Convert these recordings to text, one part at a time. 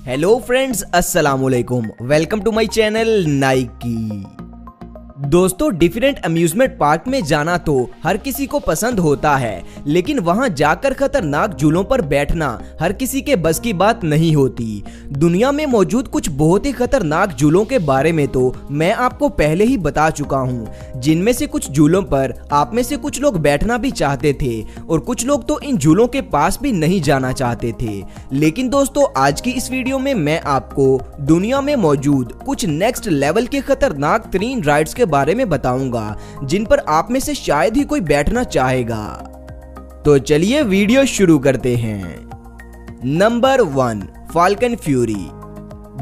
Hello friends, अस्सलाम वालेकुम। Welcome to my channel Naiki. दोस्तों, डिफरेंट अम्यूजमेंट पार्क में जाना तो हर किसी को पसंद होता है, लेकिन वहां जाकर खतरनाक झूलों पर बैठना हर किसी के बस की बात नहीं होती। दुनिया में मौजूद कुछ बहुत ही खतरनाक झूलों के बारे में तो मैं आपको पहले ही बता चुका हूं, जिनमें से कुछ झूलों पर आप में से कुछ लोग बैठना भी चाहते थे और कुछ लोग तो इन झूलों के पास भी नहीं जाना चाहते थे। लेकिन दोस्तों, आज की इस वीडियो में मैं आपको दुनिया में मौजूद कुछ नेक्स्ट लेवल के खतरनाक तरीन राइड्स के बारे में बताऊंगा, जिन पर आप में से शायद ही कोई बैठना चाहेगा। तो चलिए वीडियो शुरू करते हैं। Number 1, falcon fury.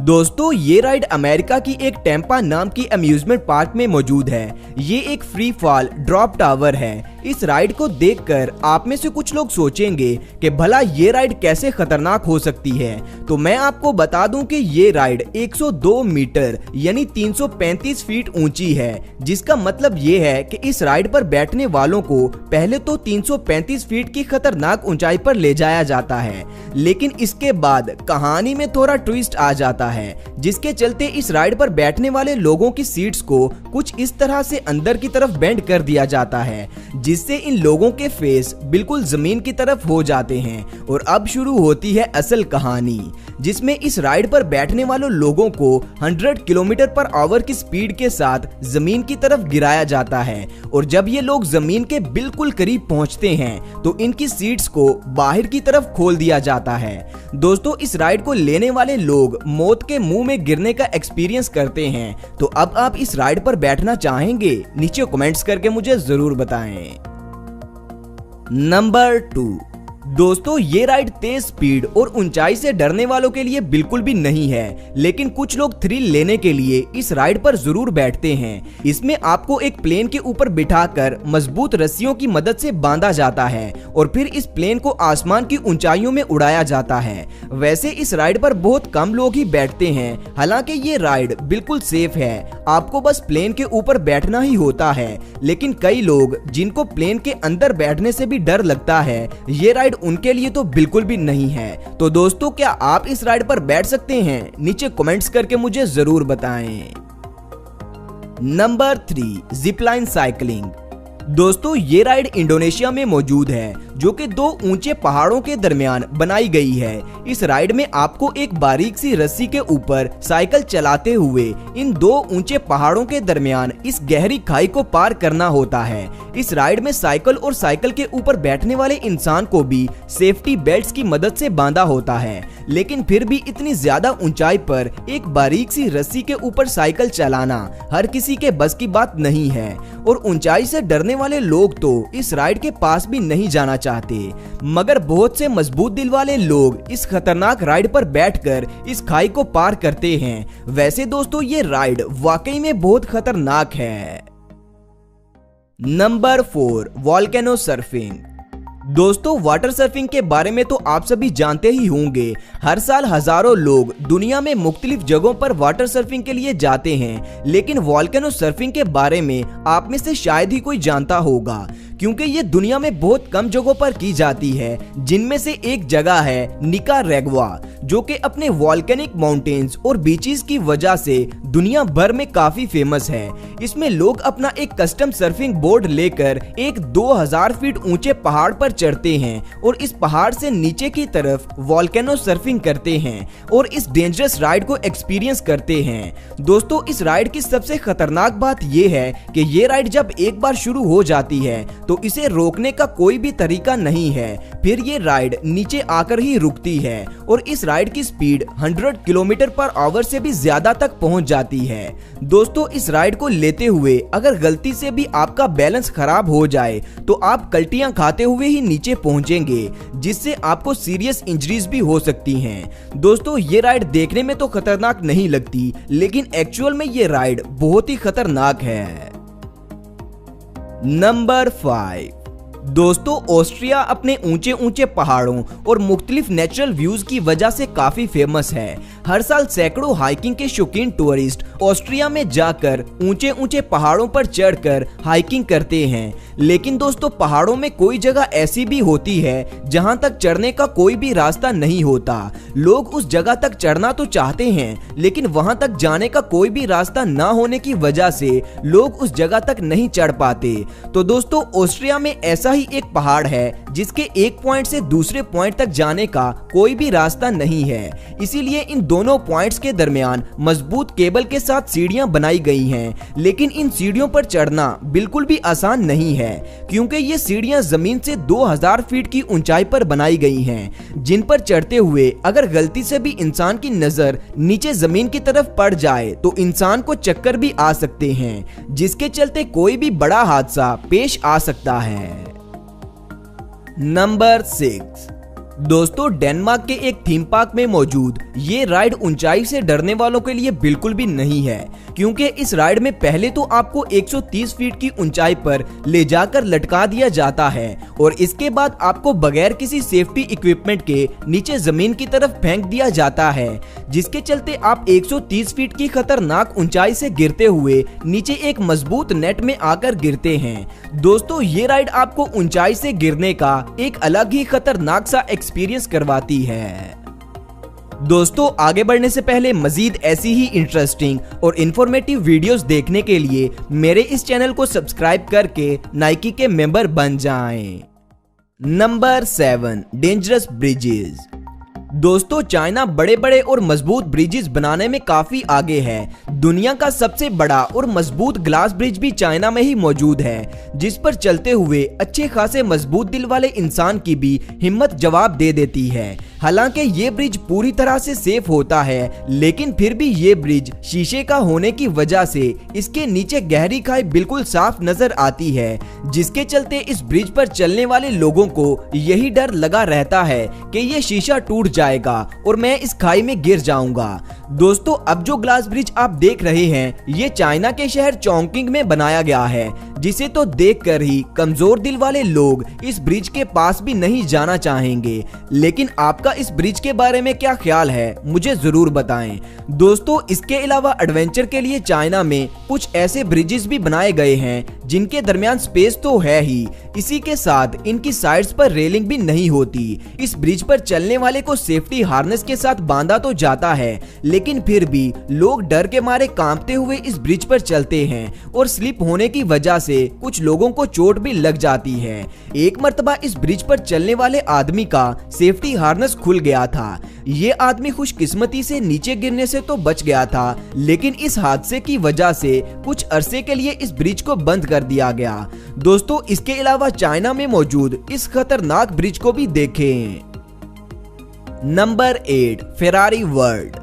दोस्तों, ये राइड अमेरिका की एक टेम्पा नाम की अम्यूजमेंट पार्क में मौजूद है। ये एक फ्री फॉल ड्रॉप टावर है। इस राइड को देखकर आप में से कुछ लोग सोचेंगे कि भला ये राइड कैसे खतरनाक हो सकती है। तो मैं आपको बता दूं कि ये राइड 102 मीटर यानी 335 फीट ऊंची है, जिसका मतलब ये है कि इस राइड पर बैठने वालों को पहले तो 335 फीट की खतरनाक ऊंचाई पर ले जाया जाता है, लेकिन इसके बाद कहानी में थोड़ा ट्विस्ट आ जाता है, जिसके चलते इस राइड पर बैठने वाले लोगों की सीट्स को कुछ इस तरह से अंदर की तरफ बेंड कर दिया जाता है, जिससे इन लोगों के फेस बिल्कुल जमीन की तरफ हो जाते हैं। और अब शुरू होती है असल कहानी, जिसमें इस राइड पर बैठने वालों लोगों को 100 किलोमीटर पर आवर की स्पीड के साथ जमीन की तरफ गिराया जाता है। और जब ये लोग जमीन के बिल्कुल करीब पहुंचते हैं तो इनकी सीट्स को बाहर की तरफ खोल दिया जाता है। दोस्तों, इस राइड को लेने वाले लोग मौत के मुंह में गिरने का एक्सपीरियंस करते हैं। तो अब आप इस राइड पर बैठना चाहेंगे? नीचे कमेंट्स करके मुझे जरूर बताएं। नंबर 2, दोस्तों, ये राइड तेज स्पीड और ऊंचाई से डरने वालों के लिए बिल्कुल भी नहीं है, लेकिन कुछ लोग थ्रिल लेने के लिए इस राइड पर जरूर बैठते हैं। इसमें आपको एक प्लेन के ऊपर बिठाकर मजबूत रस्सियों की मदद से बांधा जाता है और फिर इस प्लेन को आसमान की ऊंचाइयों में उड़ाया जाता है। वैसे इस राइड पर बहुत कम लोग ही बैठते हैं, हालांकि ये राइड बिल्कुल सेफ है। आपको बस प्लेन के ऊपर बैठना ही होता है, लेकिन कई लोग जिनको प्लेन के अंदर बैठने से भी डर लगता है, ये राइड उनके लिए तो बिल्कुल भी नहीं है। तो दोस्तों, क्या आप इस राइड पर बैठ सकते हैं? नीचे कमेंट्स करके मुझे जरूर बताएं। Number 3, Zipline cycling. दोस्तों, ये राइड इंडोनेशिया में मौजूद है, जो कि 2 ऊंचे पहाड़ों के दरमियान बनाई गई है। इस राइड में आपको एक बारीक सी रस्सी के ऊपर साइकिल चलाते हुए इन 2 ऊंचे पहाड़ों के दरमियान इस गहरी खाई को पार करना होता है। इस राइड में साइकिल और साइकिल के ऊपर बैठने वाले इंसान को भी सेफ्टी बेल्ट्स की मदद से बांधा होता है, लेकिन फिर भी इतनी ज्यादा ऊंचाई पर एक बारीक सी रस्सी के ऊपर साइकिल चलाना हर किसी के बस की बात नहीं है। और ऊंचाई से डरने वाले लोग तो इस राइड के पास भी नहीं जाना चाहते, मगर बहुत से मजबूत दिल वाले लोग इस खतरनाक राइड पर बैठकर इस खाई को पार करते हैं। वैसे दोस्तों, ये राइड वाकई में बहुत खतरनाक है। Number 4, volcano surfing. दोस्तों, वाटर सर्फिंग के बारे में तो आप सभी जानते ही होंगे। हर साल हजारों लोग दुनिया में मुख्तलिफ जगहों पर वाटर सर्फिंग के लिए जाते हैं, लेकिन वोल्केनो सर्फिंग के बारे में आप में से शायद ही कोई जानता होगा, क्योंकि ये दुनिया में बहुत कम जगहों पर की जाती है, जिनमें से एक जगह है निकाराग्वा, जो कि अपने वॉल्केनिक माउंटेन्स और बीचेस की वजह से दुनिया भर में काफी फेमस है। इसमें लोग अपना एक कस्टम सर्फिंग बोर्ड लेकर एक 2000 फीट ऊंचे पहाड़ पर चढ़ते हैं और इस पहाड़ से नीचे की तरफ वॉल्केनो सर्फिंग करते हैं और इस डेंजरस राइड को एक्सपीरियंस करते हैं। दोस्तों, इस राइड की सबसे खतरनाक बात यह है कि ये राइड जब एक बार शुरू हो जाती है तो इसे रोकने का कोई भी तरीका नहीं है। फिर ये राइड नीचे आकर ही रुकती है और इस राइड की स्पीड 100 किलोमीटर पर आवर से भी ज्यादा तक पहुंच जाती है। दोस्तों, इस राइड को लेते हुए अगर गलती से भी आपका बैलेंस खराब हो जाए तो आप कल्टियां खाते हुए ही नीचे पहुंचेंगे, जिससे आपको सीरियस इंजरीज भी हो सकती हैं। दोस्तों, ये राइड देखने में तो खतरनाक नहीं लगती, लेकिन एक्चुअल में ये राइड बहुत ही खतरनाक है। नंबर 5, दोस्तों ऑस्ट्रिया अपने ऊंचे ऊंचे पहाड़ों और मुख्तलिफ नेचुरल व्यूज की वजह से काफी फेमस है। हर साल सैकड़ों हाइकिंग के शौकीन टूरिस्ट ऑस्ट्रिया में जाकर ऊंचे ऊंचे पहाड़ों पर चढ़कर हाइकिंग करते हैं। लेकिन दोस्तों पहाड़ों में कोई जगह ऐसी भी होती है जहां तक चढ़ने का कोई भी रास्ता नहीं होता। लोग उस जगह तक चढ़ना तो चाहते हैं लेकिन वहां तक जाने का कोई भी रास्ता ना होने की वजह से लोग उस जगह तक नहीं चढ़ पाते। तो दोस्तों ऑस्ट्रिया में ऐसा ही एक पहाड़ है जिसके एक पॉइंट से दूसरे पॉइंट तक जाने का कोई भी रास्ता नहीं है। इसीलिए इन दोनों पॉइंट्स के दरमियान मजबूत केबल के साथ सीढ़ियां बनाई गई हैं। लेकिन इन सीढ़ियों पर चढ़ना बिल्कुल भी आसान नहीं है क्योंकि ये सीढ़ियां जमीन से 2000 फीट की ऊंचाई पर बनाई गई हैं, जिन पर चढ़ते हुए अगर गलती से भी इंसान की नजर नीचे जमीन की तरफ पड़ जाए तो इंसान को चक्कर भी आ सकते हैं, जिसके चलते कोई भी बड़ा हादसा पेश आ सकता है। नंबर 6। दोस्तों डेनमार्क के एक थीम पार्क में मौजूद ये राइड ऊंचाई से डरने वालों के लिए बिल्कुल भी नहीं है, क्योंकि इस राइड में पहले तो आपको 130 फीट की ऊंचाई पर ले जाकर लटका दिया जाता है और इसके बाद आपको बगैर किसी सेफ्टी इक्विपमेंट के नीचे जमीन की तरफ फेंक दिया जाता है, जिसके चलते आप 130 फीट की खतरनाक ऊंचाई से गिरते हुए नीचे एक मजबूत नेट में आकर गिरते हैं। दोस्तों ये राइड आपको ऊंचाई से गिरने का एक अलग ही खतरनाक सा एक्सपीरियंस करवाती है। दोस्तों आगे बढ़ने से पहले मजीद ऐसी ही इंटरेस्टिंग और इंफॉर्मेटिव वीडियोस देखने के लिए मेरे इस चैनल को सब्सक्राइब करके नाइकी के मेंबर बन जाएं। नंबर 7। Dangerous bridges. दोस्तों चाइना बड़े बड़े और मजबूत ब्रिजेस बनाने में काफी आगे है। दुनिया का सबसे बड़ा और मजबूत ग्लास ब्रिज भी चाइना में ही मौजूद है, जिस पर चलते हुए अच्छे खासे मजबूत दिल वाले इंसान की भी हिम्मत जवाब दे देती है। हालांकि ये ब्रिज पूरी तरह से सेफ होता है, लेकिन फिर भी ये ब्रिज शीशे का होने की वजह से इसके नीचे गहरी खाई बिल्कुल साफ नजर आती है, जिसके चलते इस ब्रिज पर चलने वाले लोगों को यही डर लगा रहता है कि ये शीशा टूट जाएगा और मैं इस खाई में गिर जाऊंगा। दोस्तों अब जो ग्लास ब्रिज आप देख रहे हैं ये चाइना के शहर चोंगकिंग में बनाया गया है, जिसे तो देखकर ही कमजोर दिल वाले लोग इस ब्रिज के पास भी नहीं जाना चाहेंगे। लेकिन आपका इस ब्रिज के बारे में क्या ख्याल है मुझे जरूर बताएं। दोस्तों इसके अलावा एडवेंचर के लिए चाइना में कुछ ऐसे ब्रिजेस भी बनाए गए हैं जिनके दरमियान स्पेस तो है ही, इसी के साथ इनकी साइड्स पर रेलिंग भी नहीं होती। इस ब्रिज पर चलने वाले को सेफ्टी हार्नेस के साथ बांधा तो जाता है, लेकिन फिर भी लोग डर के मारे कांपते हुए इस ब्रिज पर चलते हैं और स्लिप होने की वजह से कुछ लोगों को चोट भी लग जाती है। एक मर्तबा इस ब्रिज पर चलने वाले आदमी का सेफ्टी हार्नेस खुल गया था। ये आदमी खुशकिस्मती से नीचे गिरने से तो बच गया था, लेकिन इस हादसे की वजह से कुछ अरसे के लिए इस ब्रिज को बंद कर दिया गया। दोस्तों इसके अलावा चाइना में मौजूद इस खतरनाक ब्रिज को भी देखें। नंबर 8। Ferrari world.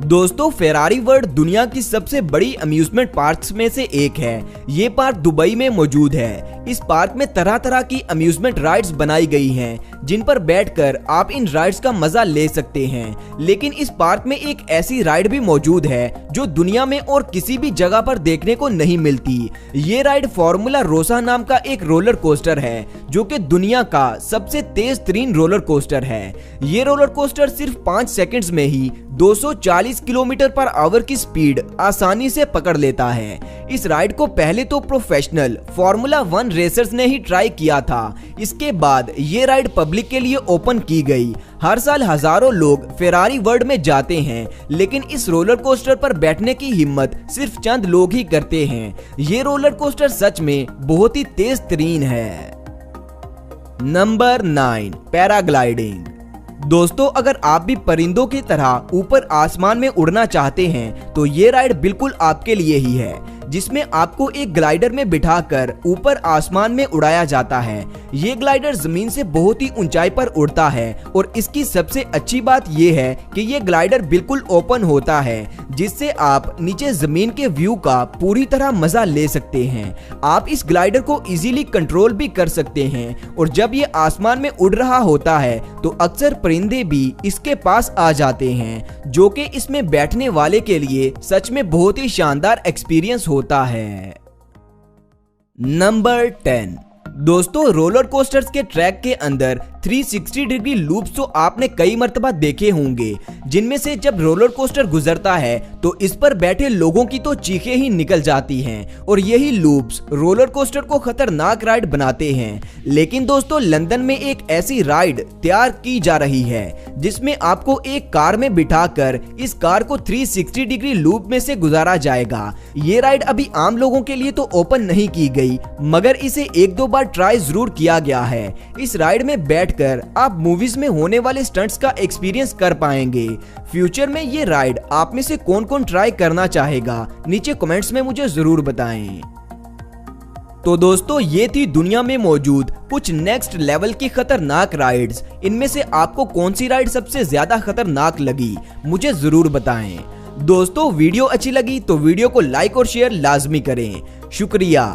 दोस्तों फेरारी वर्ल्ड दुनिया की सबसे बड़ी अम्यूजमेंट पार्क्स में से एक है। ये पार्क दुबई में मौजूद है। इस पार्क में तरह तरह की अम्यूजमेंट राइड्स बनाई गई हैं, जिन पर बैठकर आप इन राइड्स का मजा ले सकते हैं। लेकिन इस पार्क में एक ऐसी राइड भी मौजूद है जो दुनिया में और किसी भी जगह पर देखने को नहीं मिलती। ये राइड फॉर्मूला रोसा नाम का एक रोलर कोस्टर है, जो कि दुनिया का सबसे तेज तरीन रोलर कोस्टर है। ये रोलर कोस्टर सिर्फ 5 सेकंड्स में ही 240 किलोमीटर पर आवर की स्पीड आसानी से पकड़ लेता है। इस राइड को पहले तो प्रोफेशनल फॉर्मूला 1 रेसर्स ने ही ट्राई किया था। इसके बाद ये राइड पब्लिक के लिए ओपन की गई। हर साल हजारों लोग फेरारी वर्ल्ड में जाते हैं, लेकिन इस रोलर कोस्टर पर बैठने की हिम्मत सिर्फ चंद लोग ही करते हैं। ये रोलर कोस्टर सच में बहुत ही तेज तरीन है। नंबर 9। पैराग्लाइडिंग। दोस्तों अगर आप भी परिंदों की तरह ऊपर आसमान में उड़ना चाहते हैं तो ये राइड बिल्कुल आपके लिए ही है, जिसमें आपको एक ग्लाइडर में बिठाकर ऊपर आसमान में उड़ाया जाता है। ये ग्लाइडर जमीन से बहुत ही ऊंचाई पर उड़ता है और इसकी सबसे अच्छी बात यह है कि ये ग्लाइडर बिल्कुल ओपन होता है, जिससे आप नीचे जमीन के व्यू का पूरी तरह मजा ले सकते हैं। आप इस ग्लाइडर को इजीली कंट्रोल भी कर सकते हैं और जब ये आसमान में उड़ रहा होता है तो अक्सर परिंदे भी इसके पास आ जाते हैं, जो कि इसमें बैठने वाले के लिए सच में बहुत ही शानदार एक्सपीरियंस होता है। नंबर 10। दोस्तों रोलर कोस्टर्स के ट्रैक के अंदर 360 डिग्री लूप्स तो आपने कई मर्तबा देखे होंगे, जिनमें से जब रोलर कोस्टर गुजरता है तो इस पर बैठे लोगों की तो चीखें ही निकल जाती हैं और यही लूप्स रोलर कोस्टर को खतरनाक राइड बनाते हैं। लेकिन दोस्तों लंदन में एक ऐसी राइड तैयार की जा रही है जिसमें आपको एक कार में बिठाकर इस कार को 360 डिग्री लूप में से गुजारा जाएगा। ये राइड अभी आम लोगों के लिए तो ओपन नहीं की गई, मगर इसे एक दो बार ट्राई जरूर किया गया है। इस राइड में बैठकर आप मूवीज में होने वाले स्टंट्स का एक्सपीरियंस कर पाएंगे। फ्यूचर में ये राइड आप में से कौन कौन ट्राई करना चाहेगा, नीचे कमेंट्स में मुझे जरूर बताएं। तो दोस्तों ये थी दुनिया में मौजूद कुछ नेक्स्ट लेवल की खतरनाक राइड्स। इनमें से आपको कौन सी राइड सबसे ज्यादा खतरनाक लगी, मुझे जरूर बताएं। दोस्तों वीडियो अच्छी लगी तो वीडियो को लाइक और शेयर लाजमी करें। शुक्रिया।